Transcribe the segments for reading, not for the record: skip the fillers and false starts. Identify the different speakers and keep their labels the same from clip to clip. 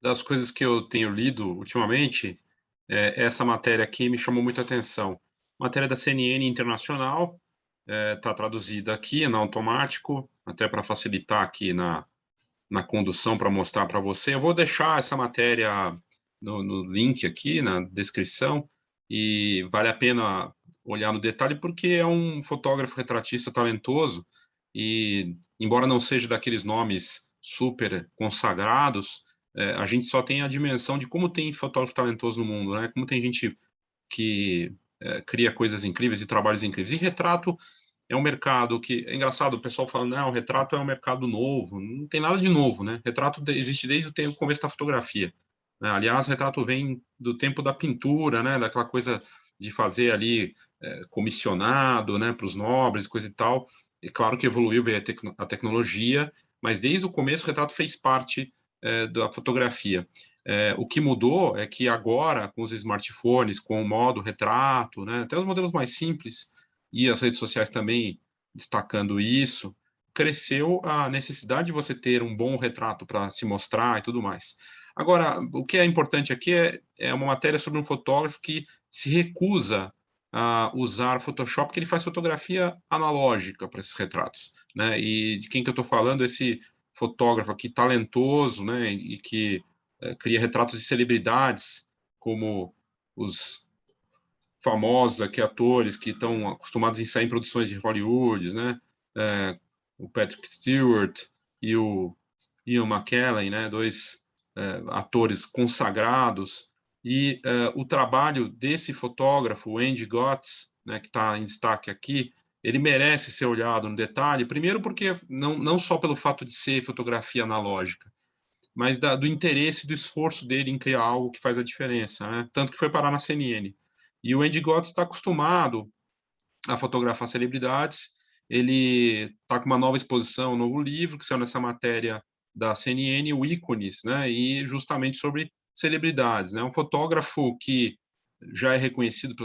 Speaker 1: Das coisas que eu tenho lido ultimamente, essa matéria aqui me chamou muita atenção. Matéria da CNN Internacional, está traduzida aqui na automático, até para facilitar aqui na condução para mostrar para você. Eu vou deixar essa matéria no link aqui, na descrição, e vale a pena olhar no detalhe, porque é um fotógrafo retratista talentoso, e embora não seja daqueles nomes super consagrados, a gente só tem a dimensão de como tem fotógrafo talentoso no mundo, né? Como tem gente que cria coisas incríveis e trabalhos incríveis. E retrato é um mercado que é engraçado, o pessoal falando, não, retrato é um mercado novo, não tem nada de novo, né? Retrato existe desde o tempo, começo da fotografia, né? Aliás, retrato vem do tempo da pintura, né? Daquela coisa de fazer ali comissionado, né? Para os nobres, coisa e tal. E claro que evoluiu, veio a tecnologia, mas desde o começo o retrato fez parte da fotografia. O que mudou é que agora, com os smartphones, com o modo retrato, né? Até os modelos mais simples e as redes sociais também destacando isso, cresceu a necessidade de você ter um bom retrato para se mostrar e tudo mais. Agora, o que é importante aqui é uma matéria sobre um fotógrafo que se recusa a usar Photoshop, porque ele faz fotografia analógica para esses retratos, né? E de quem que eu estou falando? Esse fotógrafo aqui talentoso, né? E que cria retratos de celebridades, como os famosos aqui, atores que estão acostumados em sair em produções de Hollywood, né? O Patrick Stewart e o Ian McKellen, né? Dois atores consagrados. E o trabalho desse fotógrafo, o Andy Gotts, né, que está em destaque aqui, ele merece ser olhado no detalhe, primeiro porque não só pelo fato de ser fotografia analógica, mas do interesse, do esforço dele em criar algo que faz a diferença, né? Tanto que foi parar na CNN. E o Andy Gotts está acostumado a fotografar celebridades, ele está com uma nova exposição, um novo livro, que saiu nessa matéria da CNN, o Ícones, né? E justamente sobre celebridades, né? Um fotógrafo que já é reconhecido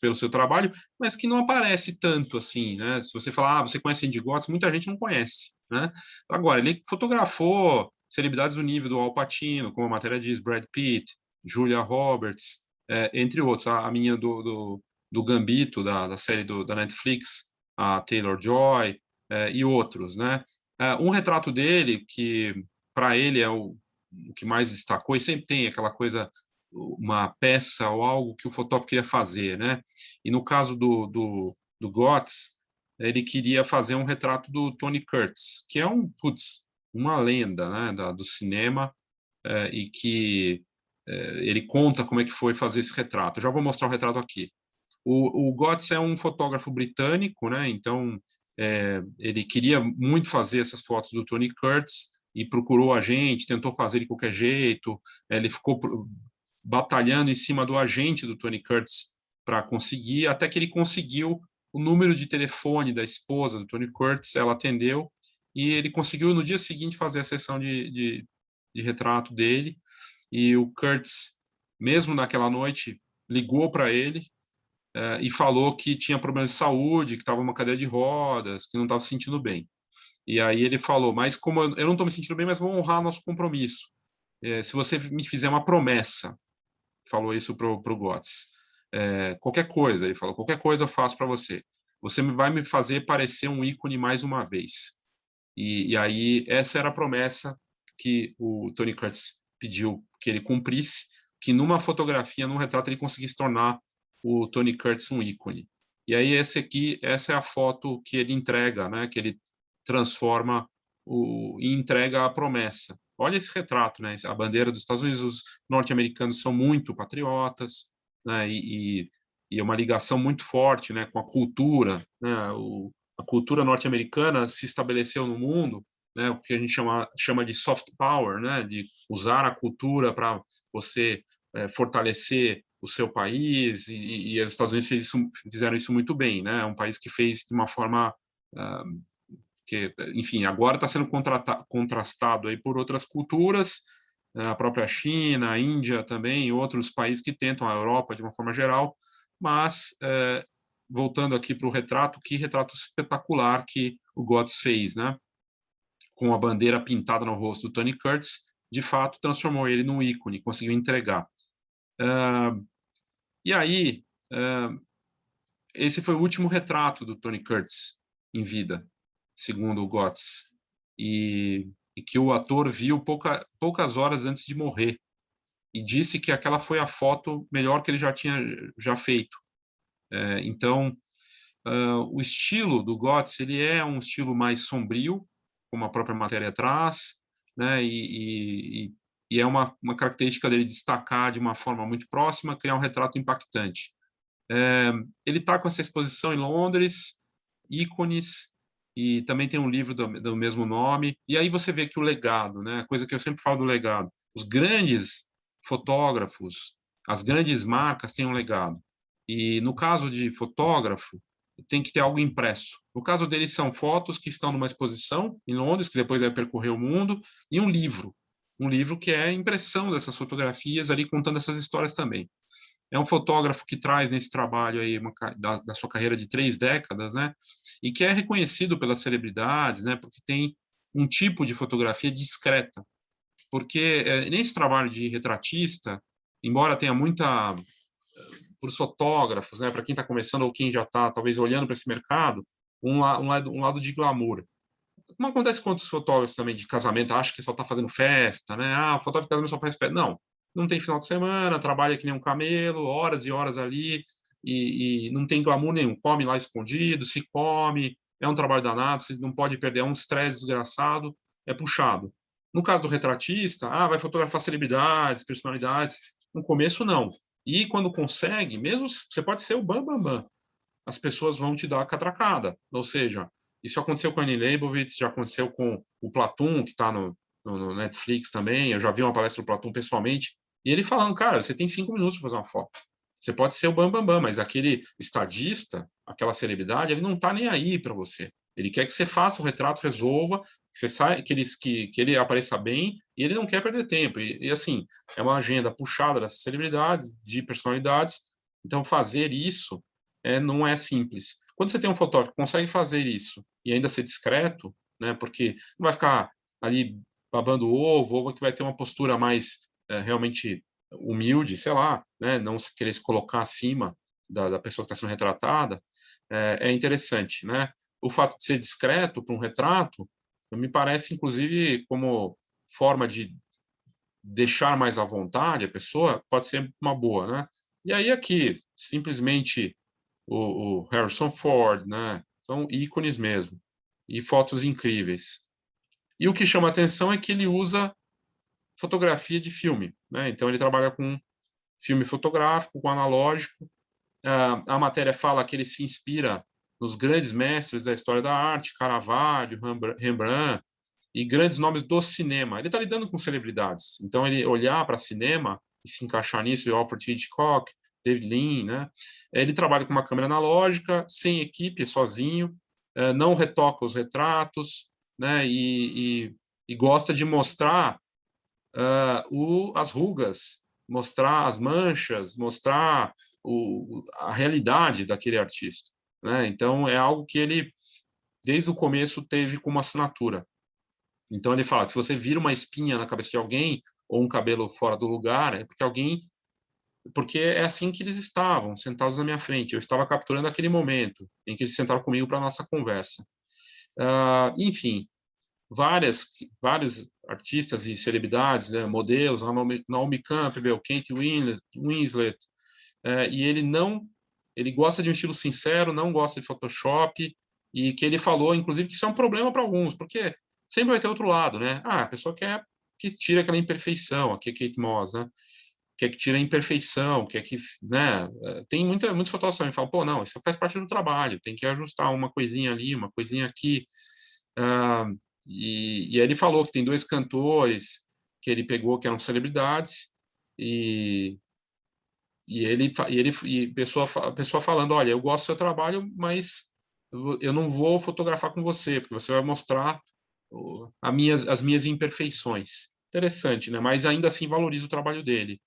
Speaker 1: pelo seu trabalho, mas que não aparece tanto assim, né? Se você falar, você conhece Andy Gotts, muita gente não conhece, né? Agora, ele fotografou celebridades do nível do Al Pacino, como a matéria diz, Brad Pitt, Julia Roberts, entre outros. A minha do Gambito, da série da Netflix, a Taylor-Joy, e outros, né? Um retrato dele, que para ele é o que mais destacou, e sempre tem aquela coisa, uma peça ou algo que o fotógrafo queria fazer, né? E no caso do Gotts, ele queria fazer um retrato do Tony Curtis, que é uma lenda, né, do cinema, e que ele conta como é que foi fazer esse retrato. Eu já vou mostrar o retrato aqui. O Gotts é um fotógrafo britânico, né? Então ele queria muito fazer essas fotos do Tony Curtis e procurou a gente, tentou fazer de qualquer jeito. Ele ficou batalhando em cima do agente do Tony Curtis para conseguir, até que ele conseguiu o número de telefone da esposa do Tony Curtis, ela atendeu e ele conseguiu no dia seguinte fazer a sessão de retrato dele. E o Curtis, mesmo naquela noite, ligou para ele e falou que tinha problemas de saúde, que estava numa cadeira de rodas, que não estava se sentindo bem. E aí ele falou, mas como eu não estou me sentindo bem, mas vou honrar nosso compromisso. Se você me fizer uma promessa, falou isso pro Gotts, qualquer coisa, ele falou, qualquer coisa eu faço para você. Você vai me fazer parecer um ícone mais uma vez. E aí essa era a promessa que o Tony Curtis pediu que ele cumprisse, que numa fotografia, num retrato, ele conseguisse tornar o Tony Curtis um ícone. E aí essa é a foto que ele entrega, né? Que ele transforma e entrega a promessa. Olha esse retrato, né? A bandeira dos Estados Unidos, os norte-americanos são muito patriotas, né? E é uma ligação muito forte, né? Com a cultura, né? A cultura norte-americana se estabeleceu no mundo, né? O que a gente chama de soft power, né? De usar a cultura para você fortalecer o seu país, e os Estados Unidos fizeram isso muito bem, né? Um país que fez de uma forma que, enfim, agora está sendo contrastado aí por outras culturas, a própria China, a Índia também, e outros países que tentam, a Europa de uma forma geral, mas voltando aqui para o retrato, que retrato espetacular que o Gotts fez, né? Com a bandeira pintada no rosto do Tony Curtis, de fato, transformou ele num ícone, conseguiu entregar. E aí, esse foi o último retrato do Tony Curtis em vida, segundo o Götz, e que o ator viu poucas horas antes de morrer, e disse que aquela foi a foto melhor que ele já tinha feito. Então, o estilo do Götz, ele é um estilo mais sombrio, como a própria matéria traz, né? E é uma característica dele destacar de uma forma muito próxima, criar um retrato impactante. Ele está com essa exposição em Londres, ícones, e também tem um livro do mesmo nome. E aí você vê que o legado, né? A coisa que eu sempre falo do legado, os grandes fotógrafos, as grandes marcas têm um legado. E no caso de fotógrafo, tem que ter algo impresso. No caso deles, são fotos que estão numa exposição em Londres, que depois vai percorrer o mundo, e um livro. Um livro que é a impressão dessas fotografias ali, contando essas histórias também. É um fotógrafo que traz nesse trabalho aí da sua carreira de 3 décadas, né? E que é reconhecido pelas celebridades, né? Porque tem um tipo de fotografia discreta. Porque nesse trabalho de retratista, embora tenha muita para os fotógrafos, né? Para quem está começando ou quem já está talvez olhando para esse mercado, um lado de glamour. Como acontece com outros fotógrafos também de casamento, acha que só está fazendo festa, né? Ah, o fotógrafo de casamento só faz festa. Não tem final de semana, trabalha que nem um camelo, horas e horas ali, e não tem glamour nenhum. Come lá escondido, se come, é um trabalho danado, você não pode perder, é um estresse desgraçado, é puxado. No caso do retratista, vai fotografar celebridades, personalidades. No começo, não. E quando consegue, mesmo você pode ser o bam, as pessoas vão te dar a catracada. Ou seja, isso aconteceu com a Annie Leibovitz, já aconteceu com o Platum, que está no Netflix também. Eu já vi uma palestra do Platum pessoalmente, e ele falando, cara, você tem 5 minutos para fazer uma foto. Você pode ser o bam, mas aquele estadista, aquela celebridade, ele não está nem aí para você. Ele quer que você faça o retrato, resolva, que você saia, que ele apareça bem, e ele não quer perder tempo. E assim, é uma agenda puxada dessas celebridades, de personalidades. Então, fazer isso não é simples. Quando você tem um fotógrafo que consegue fazer isso e ainda ser discreto, né, porque não vai ficar ali babando o ovo, ou que vai ter uma postura mais realmente humilde, sei lá, né, não se querer se colocar acima da pessoa que está sendo retratada, é interessante, né? O fato de ser discreto para um retrato, me parece, inclusive, como forma de deixar mais à vontade a pessoa, pode ser uma boa, né? E aí aqui, simplesmente o Harrison Ford, né? São ícones mesmo. E fotos incríveis. E o que chama atenção é que ele usa fotografia de filme, né? Então ele trabalha com filme fotográfico, com analógico. A matéria fala que ele se inspira nos grandes mestres da história da arte, Caravaggio, Rembrandt, e grandes nomes do cinema. Ele está lidando com celebridades. Então ele olhar para cinema e se encaixar nisso, e Alfred Hitchcock, David Lean, né? Ele trabalha com uma câmera analógica, sem equipe, sozinho, não retoca os retratos, né? E gosta de mostrar as rugas, mostrar as manchas, mostrar a realidade daquele artista, né? Então é algo que ele desde o começo teve como assinatura. Então ele fala que se você vira uma espinha na cabeça de alguém ou um cabelo fora do lugar, é porque é assim que eles estavam, sentados na minha frente. Eu estava capturando aquele momento em que eles sentaram comigo para a nossa conversa. Enfim, vários artistas e celebridades, né, modelos, Naomi Campbell, Kate Winslet, e ele gosta de um estilo sincero, não gosta de Photoshop, e que ele falou, inclusive, que isso é um problema para alguns, porque sempre vai ter outro lado, né? A pessoa quer que tire aquela imperfeição, aqui é Kate Moss, né? Quer que tire a imperfeição, quer que, né? Tem muitos fotógrafos que falam, pô, não, isso faz parte do trabalho, tem que ajustar uma coisinha ali, uma coisinha aqui. E aí ele falou que tem 2 cantores que ele pegou que eram celebridades e a pessoa falando, olha, eu gosto do seu trabalho, mas eu não vou fotografar com você, porque você vai mostrar as minhas imperfeições. Interessante, né? Mas ainda assim valoriza o trabalho dele.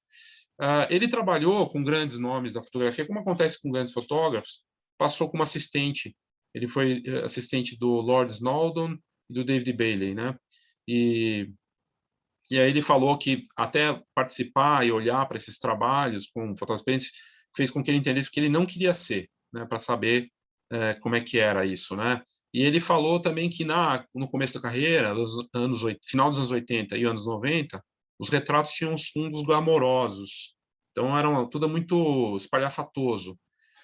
Speaker 1: Ele trabalhou com grandes nomes da fotografia, como acontece com grandes fotógrafos, passou como assistente. Ele foi assistente do Lord Snowdon e do David Bailey, né? E E aí ele falou que até participar e olhar para esses trabalhos com fotossistência fez com que ele entendesse o que ele não queria ser, né, para saber como é que era isso, né? E ele falou também que no começo da carreira, final dos anos 80 e anos 90, os retratos tinham uns fundos glamourosos, então eram tudo muito espalhafatoso.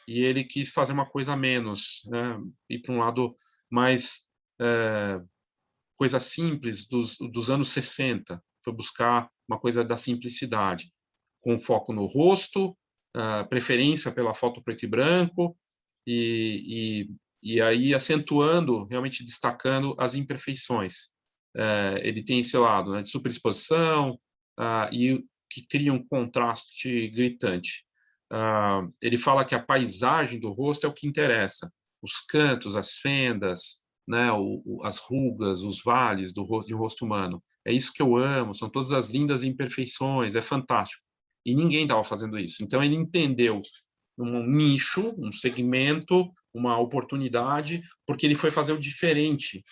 Speaker 1: E ele quis fazer uma coisa a menos, né? Ir para um lado mais coisa simples dos anos 60, foi buscar uma coisa da simplicidade, com foco no rosto, preferência pela foto preto e branco, e aí acentuando, realmente destacando as imperfeições. Ele tem esse lado, né, de superexposição e que cria um contraste gritante. Ele fala que a paisagem do rosto é o que interessa, os cantos, as fendas, né, as rugas, os vales do rosto, de um rosto humano. É isso que eu amo, são todas as lindas imperfeições, é fantástico. E ninguém estava fazendo isso. Então ele entendeu um nicho, um segmento, uma oportunidade, porque ele foi fazer o diferente,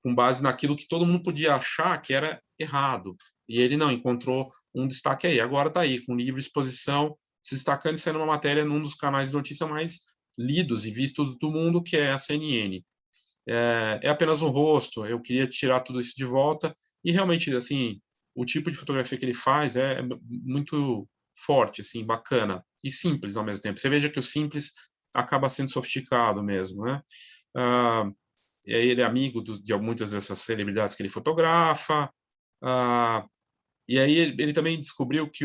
Speaker 1: com base naquilo que todo mundo podia achar que era errado. E ele não encontrou um destaque aí. Agora está aí, com livre exposição, se destacando e sendo uma matéria num dos canais de notícia mais lidos e vistos do mundo, que é a CNN. É apenas um rosto, eu queria tirar tudo isso de volta, e realmente, assim, o tipo de fotografia que ele faz é muito forte, assim, bacana, e simples ao mesmo tempo. Você veja que o simples acaba sendo sofisticado mesmo, né? E aí ele é amigo de muitas dessas celebridades que ele fotografa, e aí ele também descobriu que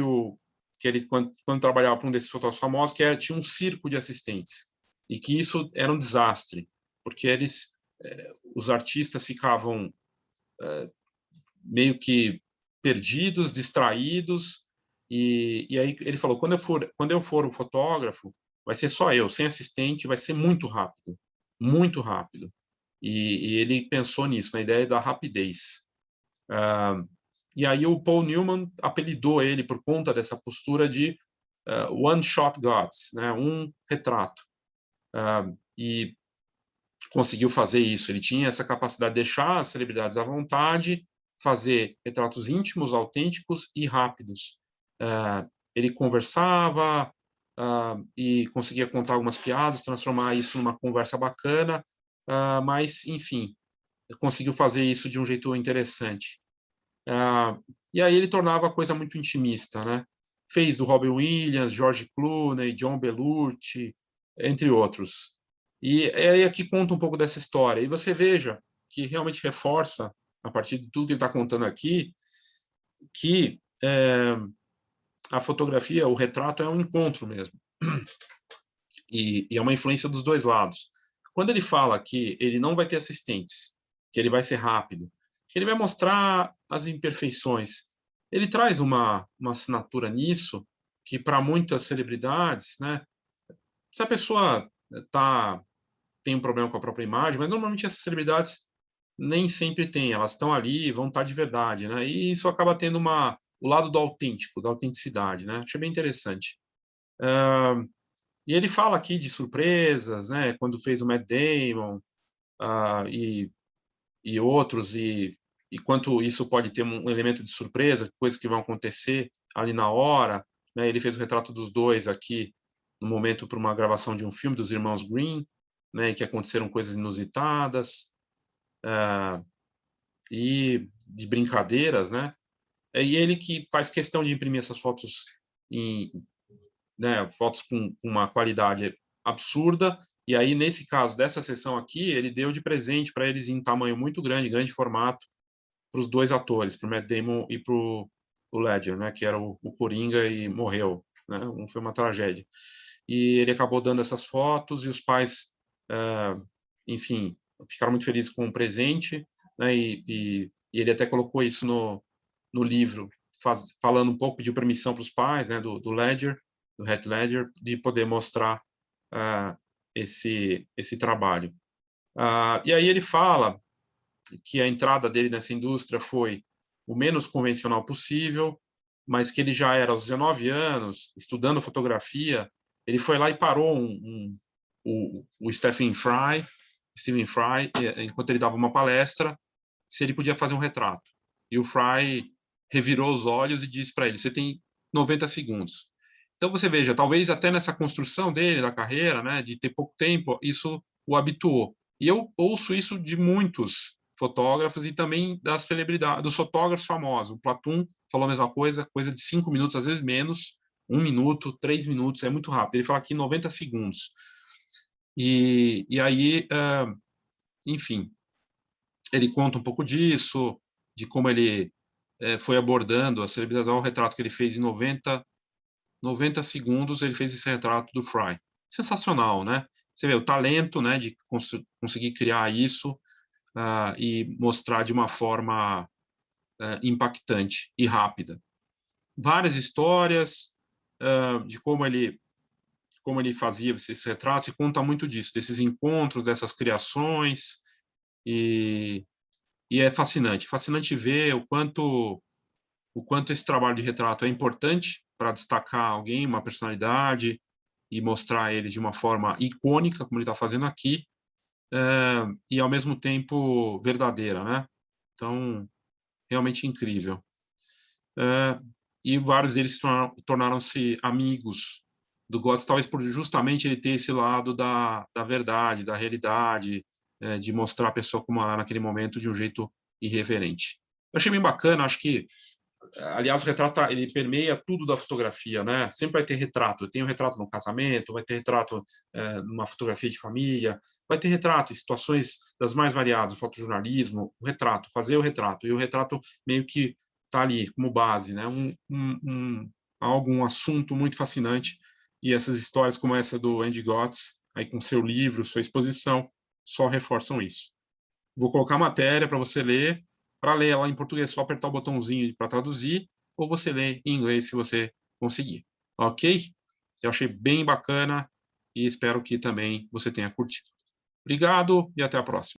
Speaker 1: ele, quando trabalhava para um desses fotógrafos famosos, tinha um circo de assistentes, e que isso era um desastre, porque os artistas ficavam meio que perdidos, distraídos, e aí ele falou, quando eu for o fotógrafo, vai ser só eu, sem assistente, vai ser muito rápido, muito rápido. E ele pensou nisso, na ideia da rapidez. E aí o Paul Newman apelidou ele por conta dessa postura de one shot gods, né, um retrato. E conseguiu fazer isso. Ele tinha essa capacidade de deixar as celebridades à vontade, fazer retratos íntimos, autênticos e rápidos. Ele conversava e conseguia contar algumas piadas, transformar isso numa conversa bacana, mas, enfim, conseguiu fazer isso de um jeito interessante. E aí ele tornava a coisa muito intimista, né? Fez do Robin Williams, George Clooney, John Belushi, entre outros. E é aí que conta um pouco dessa história. E você veja que realmente reforça, a partir de tudo que ele está contando aqui, que a fotografia, o retrato é um encontro mesmo. E é uma influência dos dois lados. Quando ele fala que ele não vai ter assistentes, que ele vai ser rápido, que ele vai mostrar as imperfeições, ele traz uma assinatura nisso que para muitas celebridades, né, se a pessoa tem um problema com a própria imagem, mas normalmente essas celebridades nem sempre têm, elas estão ali, vão estar de verdade, né? E isso acaba tendo o lado do autêntico, da autenticidade, né? Achei bem interessante. E ele fala aqui de surpresas, né? Quando fez o Matt Damon e outros, e quanto isso pode ter um elemento de surpresa, coisas que vão acontecer ali na hora, né? Ele fez o retrato dos dois aqui no momento para uma gravação de um filme dos irmãos Green, né? Que aconteceram coisas inusitadas e de brincadeiras, né? E ele que faz questão de imprimir essas fotos fotos com uma qualidade absurda, e aí, nesse caso dessa sessão aqui, ele deu de presente para eles em tamanho muito grande, grande formato, para os dois atores, para o Matt Damon e para o Ledger, né, que era o Coringa e morreu, né, foi uma tragédia. E ele acabou dando essas fotos, e os pais, enfim, ficaram muito felizes com o presente, né, e ele até colocou isso no livro, falando um pouco, pediu permissão para os pais, né, do Ledger, do Heath Ledger, de poder mostrar esse trabalho. E aí ele fala que a entrada dele nessa indústria foi o menos convencional possível, mas que ele já era aos 19 anos, estudando fotografia, ele foi lá e parou o Stephen Fry, enquanto ele dava uma palestra, se ele podia fazer um retrato. E o Fry revirou os olhos e disse para ele: você tem 90 segundos. Então você veja, talvez até nessa construção dele, da carreira, né, de ter pouco tempo, isso o habituou. E eu ouço isso de muitos fotógrafos e também das celebridades, dos fotógrafos famosos. O Platum falou a mesma coisa de 5 minutos, às vezes menos, 1 minuto, 3 minutos, é muito rápido. Ele fala aqui 90 segundos. E aí, enfim, ele conta um pouco disso, de como ele foi abordando a celebridade, o retrato que ele fez em 90 segundos, ele fez esse retrato do Fry. Sensacional, né? Você vê o talento, né, de conseguir criar isso e mostrar de uma forma impactante e rápida. Várias histórias de como ele fazia esses retratos, e conta muito disso, desses encontros, dessas criações, e é fascinante ver o quanto esse trabalho de retrato é importante para destacar alguém, uma personalidade, e mostrar ele de uma forma icônica, como ele está fazendo aqui, e ao mesmo tempo verdadeira, né? Então, realmente incrível. E vários deles tornaram-se amigos do Götz, talvez por justamente ele ter esse lado da verdade, da realidade, de mostrar a pessoa como ela naquele momento de um jeito irreverente. Eu achei bem bacana, acho que, aliás, o retrato ele permeia tudo da fotografia, né? Sempre vai ter retrato. Tem um retrato no casamento, vai ter retrato numa fotografia de família, vai ter retrato em situações das mais variadas, o fotojornalismo, o retrato, fazer o retrato. E o retrato meio que está ali como base, né? Um assunto muito fascinante. E essas histórias como essa do Andy Götz, aí com seu livro, sua exposição, só reforçam isso. Vou colocar a matéria para você ler. Para ler ela em português, é só apertar o botãozinho para traduzir, ou você lê em inglês se você conseguir. Ok? Eu achei bem bacana e espero que também você tenha curtido. Obrigado e até a próxima.